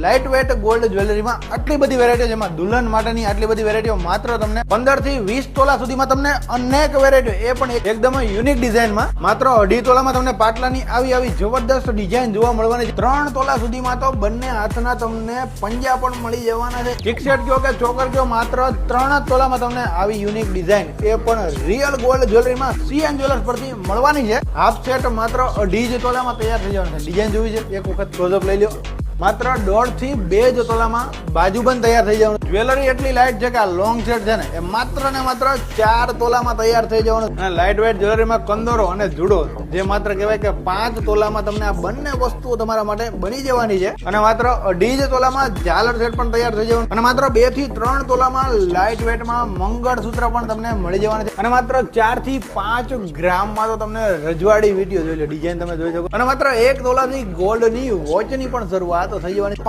Light wet gold જ્વેલરીમાં આટલી બધી વેરાયટીઓ, જેમાં દુલ્હન માટેની આટલી બધી વેરાયટીઓ માત્ર તમને 15 થી 20 તોલા સુધીમાં તમને અનેક વેરાયટીઓ, એ પણ એકદમ યુનિક ડિઝાઇનમાં માત્ર 2.5 તોલામાં તમને પાટલાની આવી જબરદસ્ત ડિઝાઇન જોવા મળવાની છે. 3 તોલા સુધીમાં તો બંને હાથના તમને પંજા પણ મળી જવાના છે. કિકસેટ કયો કે ચોકર કયો, માત્ર 3 તોલામાં તમને આવી યુનિક ડિઝાઇન, એ પણ રિયલ ગોલ્ડ જ્વેલરીમાં CN જ્વેલર્સ પરથી મળવાની છે. હાફ સેટ માત્ર 2.5 તોલામાં તૈયાર થઈ જવાનું છે. ડિઝાઇન જોવી છે, એક વખત ક્લોઝઅપ લઈ લો. માત્ર 1.5 થી 2 તોલામાં બાજુબંધ તૈયાર થઈ જવાનું. જ્વેલરી એટલી લાઇટ છે કે આ લોંગ સેટ છે ને, એ માત્ર ને માત્ર 4 તોલામાં તૈયાર થઈ જવાનું. અને લાઇટ વેટ જ્વેલરીમાં કંદોરો અને જુડો, જે માત્ર કહેવાય કે 5 તોલામાં તમને આ બંને વસ્તુઓ તમારા માટે બની જવાની છે. અને માત્ર 2.5 તોલામાં ઝાલર સેટ પણ તૈયાર થઈ જવાનું. અને માત્ર 2 થી 3 તોલામાં લાઇટ વેટમાં મંગળસૂત્ર પણ તમને મળી જવાના છે. અને માત્ર 4 થી 5 ગ્રામમાં તો તમને રજવાડી વિડીયો જોઈ લો, ડિઝાઇન તમે જોઈ શકો. અને માત્ર 1 તોલાથી ગોલ્ડની વોચની પણ શરૂઆત થઈ જવાની.